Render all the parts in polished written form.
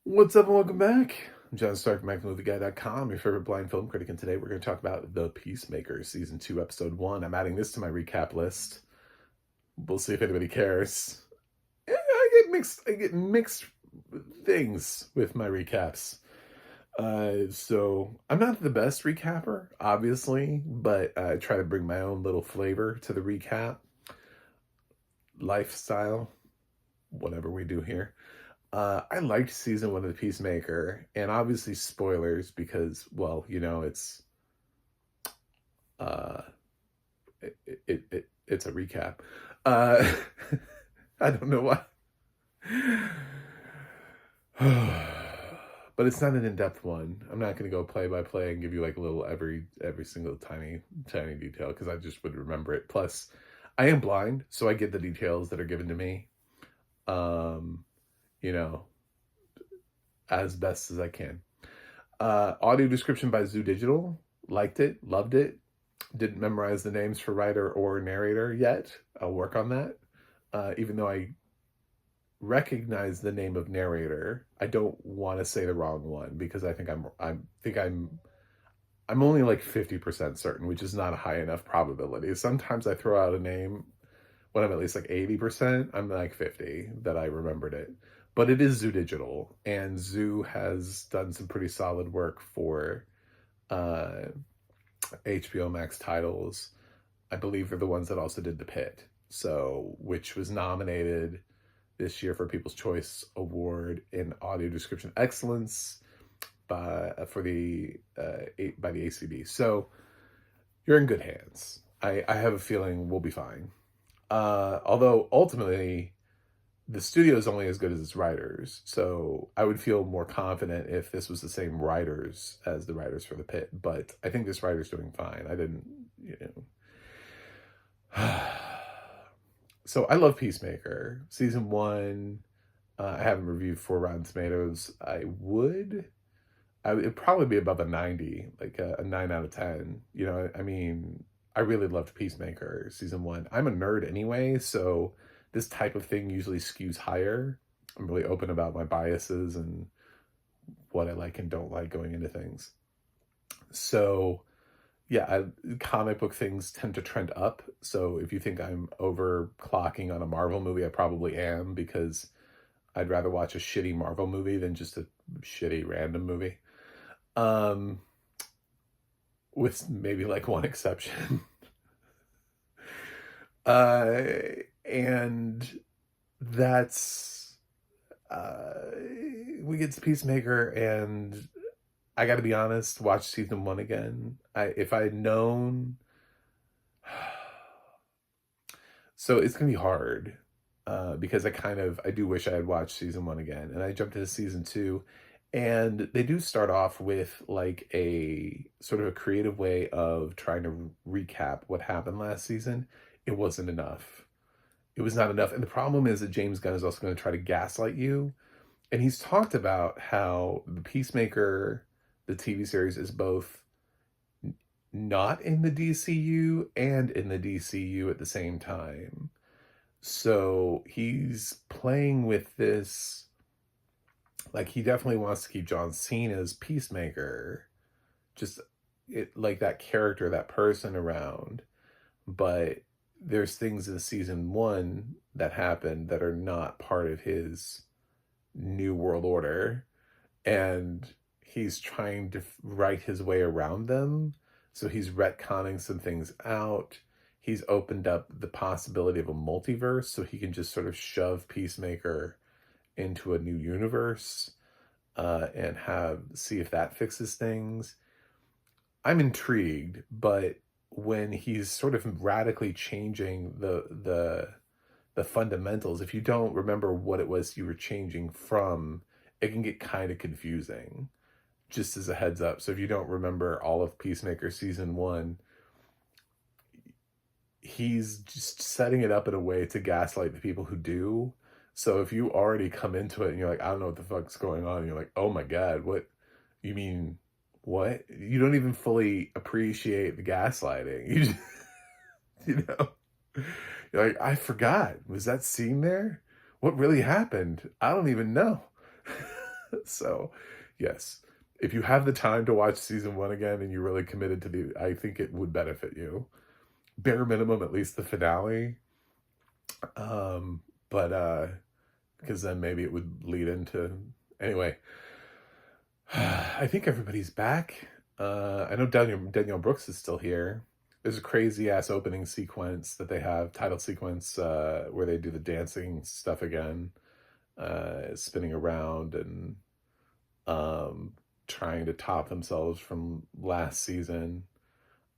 What's up and welcome back. I'm John Stark from MacMovieGuy.com, your favorite blind film critic, and today we're going to talk about The Peacemaker, Season 2, Episode 1. I'm adding this to my recap list. We'll see if anybody cares. I get mixed things with my recaps. So I'm not the best recapper, obviously, but I try to bring my own little flavor to the recap. Lifestyle, whatever we do here. I liked season 1 of The Peacemaker, and obviously spoilers because, well, uh, it's a recap. Uh, I don't know why, but it's not an in-depth one. I'm not going to go play by play and give you like a little every single tiny detail because I just would remember it. Plus, I am blind, so I get the details that are given to me. Um, you know, as best as I can. Audio description by Zoo Digital. Liked it, loved it. Didn't memorize the names for writer or narrator yet. I'll work on that. Even though I recognize the name of narrator, I don't want to say the wrong one because I think I'm only like 50% certain, which is not a high enough probability. Sometimes I throw out a name when I'm at least like 80%, I'm like 50 that I remembered it. But it is Zoo Digital, and Zoo has done some pretty solid work for uh, HBO Max titles. I believe they're the ones that also did The Pit, so which was nominated this year for People's Choice Award in Audio Description Excellence by the ACB. So you're in good hands. I have a feeling we'll be fine. Although ultimately, the studio is only as good as its writers, so I would feel more confident if this was the same writers as the writers for The Pit. But I think this writer's doing fine. I didn't, So I love Peacemaker season 1. I haven't reviewed for Rotten Tomatoes. It'd probably be above a 90, like a 9 out of 10. I mean, I really loved Peacemaker season 1. I'm a nerd anyway, so this type of thing usually skews higher. I'm really open about my biases and what I like and don't like going into things. So, yeah, comic book things tend to trend up. So if you think I'm overclocking on a Marvel movie, I probably am because I'd rather watch a shitty Marvel movie than just a shitty random movie. Um, with maybe like one exception. uh, and that's we get to Peacemaker, and I got to be honest, watch season 1 again. If I had known, so it's gonna be hard because I do wish I had watched season 1 again, and I jumped into season 2. And they do start off with like a sort of a creative way of trying to recap what happened last season. It wasn't enough. It was not enough. And the problem is that James Gunn is also going to try to gaslight you. And he's talked about how the Peacemaker, the TV series, is both not in the DCU and in the DCU at the same time. So he's playing with this, like he definitely wants to keep John Cena's Peacemaker, just like that character, that person around. But there's things in season 1 that happen that are not part of his new world order, and he's trying to write his way around them. So he's retconning some things out. He's opened up the possibility of a multiverse so he can just sort of shove Peacemaker into a new universe and see if that fixes things. I'm intrigued, but when he's sort of radically changing the fundamentals, if you don't remember what it was you were changing from, it can get kind of confusing, just as a heads up. So if you don't remember all of Peacemaker season 1, he's just setting it up in a way to gaslight the people who do. So if you already come into it and you're like, I don't know what the fuck's going on, and you're like, oh my God, what? You mean what? You don't even fully appreciate the gaslighting. You just, you know, you're like, I forgot. Was that scene there? What really happened? I don't even know. So, yes, if you have the time to watch season one again and you're really committed to I think it would benefit you. Bare minimum, at least the finale. Um, but because then maybe it would lead into anyway. I think everybody's back. I know Danielle Brooks is still here. There's a crazy ass opening sequence that they have, title sequence, where they do the dancing stuff again, spinning around and um, trying to top themselves from last season.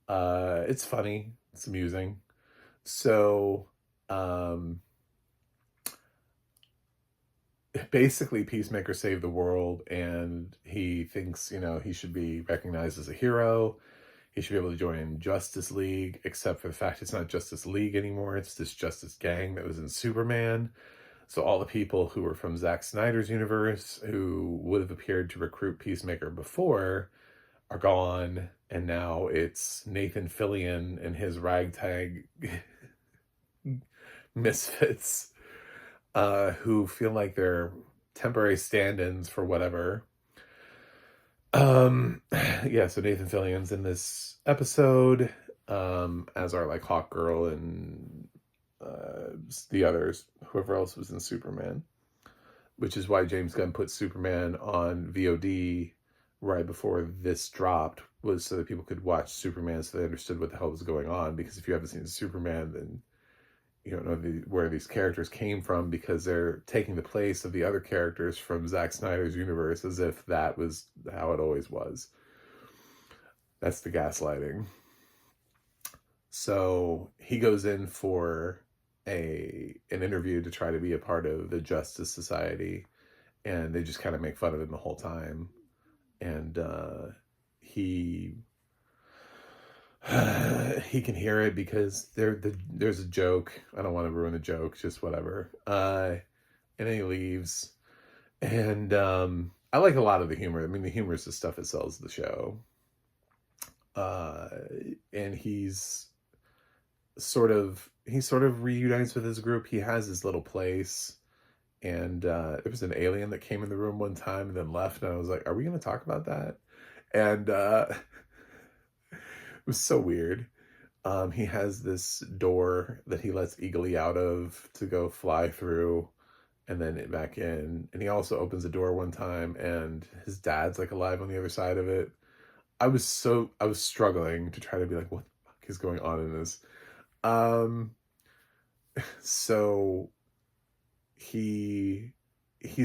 It's funny, it's amusing. So, um, basically Peacemaker saved the world and he thinks, he should be recognized as a hero. He should be able to join Justice League, except for the fact it's not Justice League anymore. It's this Justice Gang that was in Superman. So all the people who were from Zack Snyder's universe who would have appeared to recruit Peacemaker before are gone. And now it's Nathan Fillion and his ragtag misfits who feel like they're temporary stand-ins for whatever. Yeah, so Nathan Fillion's in this episode, as are like Hawk Girl and the others, whoever else was in Superman, which is why James Gunn put Superman on VOD right before this dropped, was so that people could watch Superman so they understood what the hell was going on. Because if you haven't seen Superman, then you don't know where these characters came from, because they're taking the place of the other characters from Zack Snyder's universe as if that was how it always was. That's the gaslighting. So he goes in for an interview to try to be a part of the Justice Society, and they just kind of make fun of him the whole time. And he can hear it because there's a joke. I don't want to ruin the joke, just whatever. And then he leaves. And I like a lot of the humor. I mean, the humor is the stuff that sells the show. And he sort of reunites with his group. He has his little place. And there was an alien that came in the room one time and then left. And I was like, are we going to talk about that? And it was so weird. He has this door that he lets Eagly out of to go fly through and then back in. And he also opens the door one time and his dad's like alive on the other side of it. I was struggling to try to be like, what the fuck is going on in this? So he's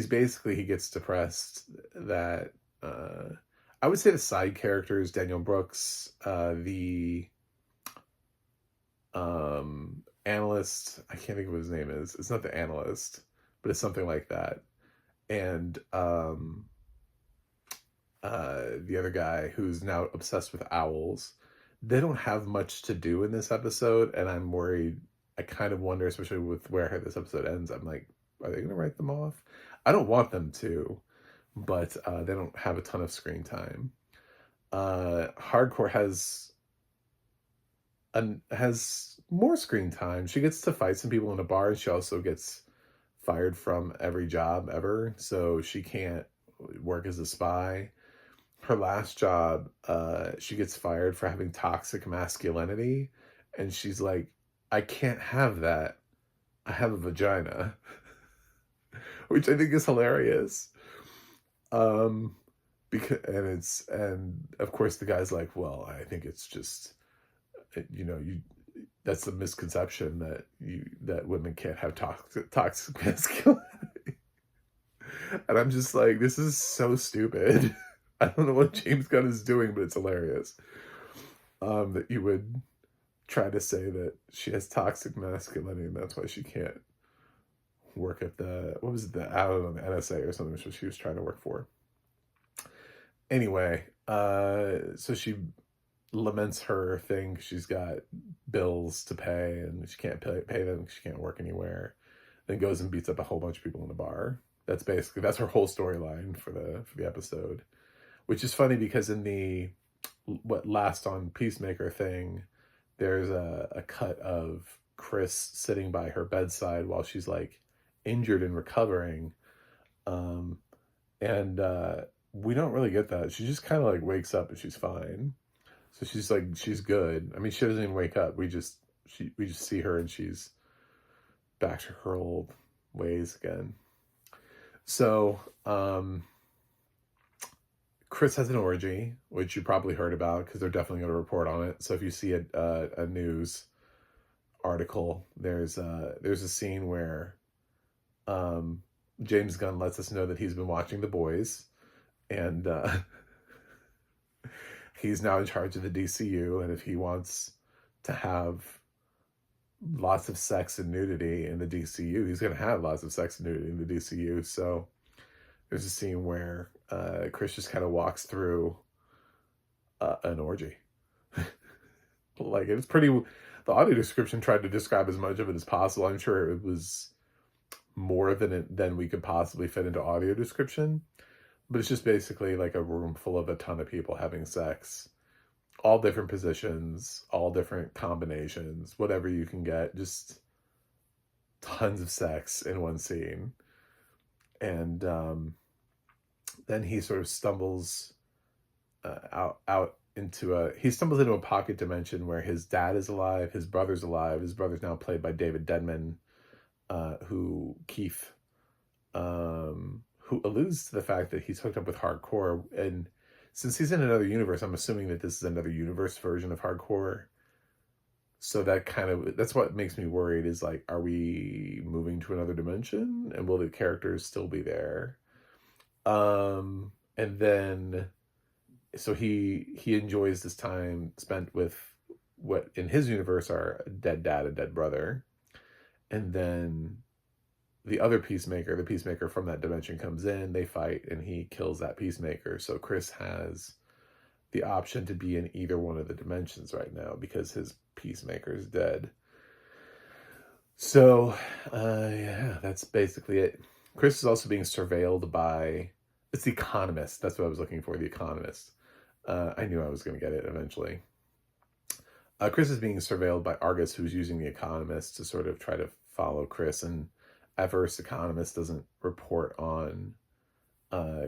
basically, he gets depressed that, I would say the side characters, Daniel Brooks, the analyst, I can't think of what his name is. It's not the analyst, but it's something like that. And the other guy who's now obsessed with owls, they don't have much to do in this episode, and I'm worried. I kind of wonder, especially with where this episode ends, I'm like, are they going to write them off? I don't want them to, but they don't have a ton of screen time. Hardcore has more screen time. She gets to fight some people in a bar, and she also gets fired from every job ever, so she can't work as a spy. Her last job, she gets fired for having toxic masculinity, and she's like, I can't have that. I have a vagina. Which I think is hilarious. Because and of course the guy's like, well, I think it's just, that's a misconception that women can't have toxic masculinity. And I'm just like, this is so stupid. I don't know what James Gunn is doing, but it's hilarious. That you would try to say that she has toxic masculinity and that's why she can't work at the NSA or something, which she was trying to work for. Anyway, so she laments her thing. She's got bills to pay and she can't pay them. She can't work anywhere. Then goes and beats up a whole bunch of people in a bar. That's her whole storyline for the episode, which is funny because in the last on Peacemaker thing, there's a cut of Chris sitting by her bedside while she's like injured and recovering. And we don't really get that. She just kind of like wakes up and she's fine. So she's like, she's good. I mean, she doesn't even wake up. We just see her and she's back to her old ways again. So Chris has an orgy, which you probably heard about because they're definitely going to report on it. So if you see a news article, there's a scene where um, James Gunn lets us know that he's been watching The Boys, and he's now in charge of the DCU. And if he wants to have lots of sex and nudity in the DCU, he's going to have lots of sex and nudity in the DCU. So there's a scene where Chris just kind of walks through an orgy. Like, it's pretty. The audio description tried to describe as much of it as possible. I'm sure it was more than we could possibly fit into audio description, but it's just basically like a room full of a ton of people having sex, all different positions, all different combinations, whatever you can get, just tons of sex in one scene. And then he sort of stumbles out into a pocket dimension where his dad is alive, his brother's alive. His brother's now played by David Denman, who alludes to the fact that he's hooked up with hardcore. And since he's in another universe, I'm assuming that this is another universe version of hardcore. So that's what makes me worried, is like, are we moving to another dimension, and will the characters still be there? And then, so he enjoys this time spent with what in his universe are a dead dad and dead brother. And then the other Peacemaker, the Peacemaker from that dimension, comes in, they fight, and he kills that Peacemaker. So Chris has the option to be in either one of the dimensions right now because his Peacemaker is dead. So, yeah, that's basically it. Chris is also being surveilled by, it's The Economist. That's what I was looking for, The Economist. I knew I was going to get it eventually. Chris is being surveilled by Argus, who's using The Economist to sort of try to follow Chris. And at first, Economist doesn't report on all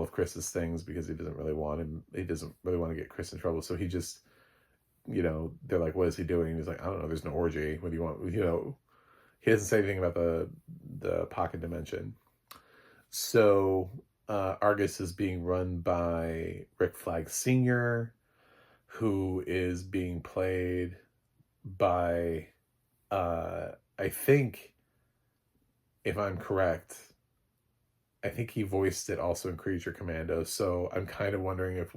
of Chris's things because he doesn't really want to get Chris in trouble. So he just, they're like, what is he doing? He's like, I don't know, there's no orgy. What do you want? He doesn't say anything about the pocket dimension. So Argus is being run by Rick Flag Sr., who is being played by, I think, if I'm correct, I think he voiced it also in Creature Commandos. So I'm kind of wondering if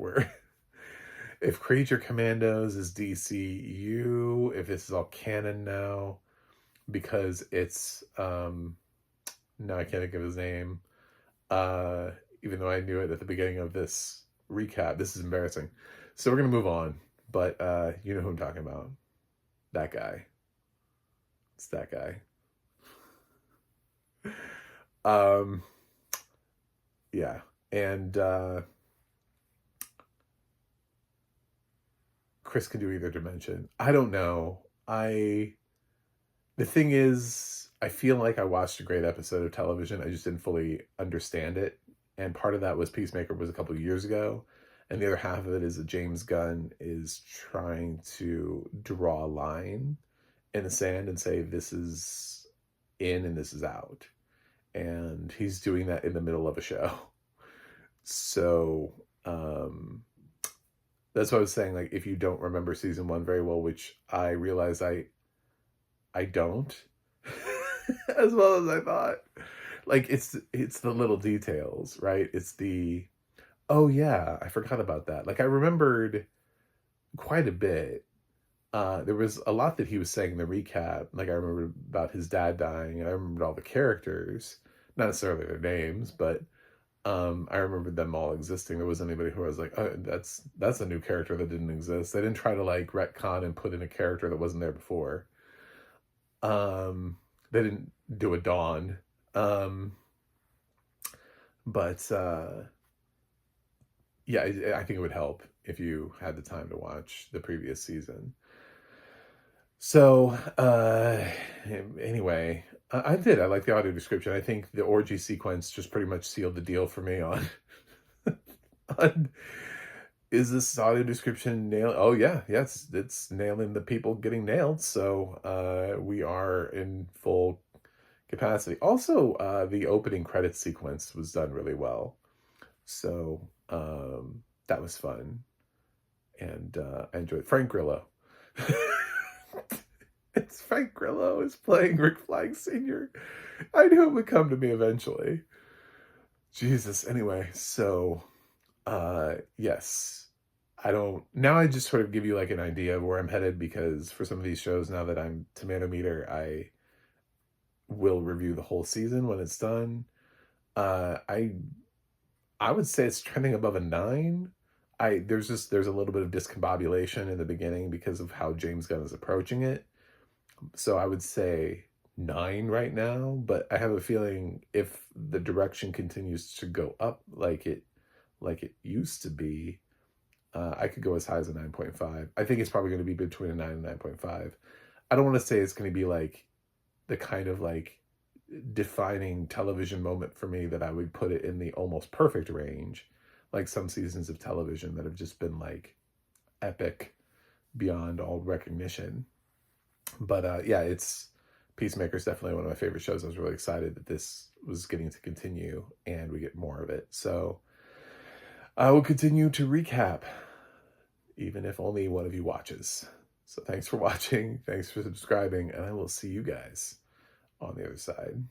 Creature Commandos is DCU, if this is all canon now, because it's, now I can't think of his name, even though I knew it at the beginning of this recap. This is embarrassing. So we're going to move on, but you know who I'm talking about. That guy. It's that guy. Yeah. And Chris can do either dimension. I don't know. The thing is, I feel like I watched a great episode of television. I just didn't fully understand it. And part of that was Peacemaker was a couple of years ago. And the other half of it is that James Gunn is trying to draw a line in the sand and say, this is in and this is out. And he's doing that in the middle of a show. So that's what I was saying. Like, if you don't remember season 1 very well, which I realize I don't, as well as I thought. Like, it's the little details, right? It's oh yeah, I forgot about that. Like, I remembered quite a bit. There was a lot that he was saying in the recap. Like, I remember about his dad dying, and I remembered all the characters, not necessarily their names, but I remembered them all existing. There wasn't anybody who I was like, oh, that's a new character that didn't exist. They didn't try to like retcon and put in a character that wasn't there before. They didn't do a Dawn. But yeah, I think it would help if you had the time to watch the previous season. So anyway, I did. I like the audio description. I think the orgy sequence just pretty much sealed the deal for me on on is this audio description nail? Oh yeah, yes, it's nailing the people getting nailed. So we are in full capacity. Also, the opening credits sequence was done really well. So that was fun. And I enjoyed Frank Grillo. It's Frank Grillo is playing Rick Flag Sr. I knew it would come to me eventually. Jesus. Anyway, so yes. I don't now I just sort of give you like an idea of where I'm headed because for some of these shows now that I'm tomato meter, I will review the whole season when it's done. Uh I I would say it's trending above a 9. There's a little bit of discombobulation in the beginning because of how James Gunn is approaching it. So I would say 9 right now, but I have a feeling if the direction continues to go up like it used to be, I could go as high as a 9.5. I think it's probably going to be between a 9 and 9.5. I don't want to say it's going to be like the kind of like defining television moment for me that I would put it in the almost perfect range, like some seasons of television that have just been like epic beyond all recognition. But yeah, it's Peacemaker is definitely one of my favorite shows. I was really excited that this was getting to continue and we get more of it. So I will continue to recap, even if only one of you watches. So thanks for watching, thanks for subscribing, and I will see you guys on the other side.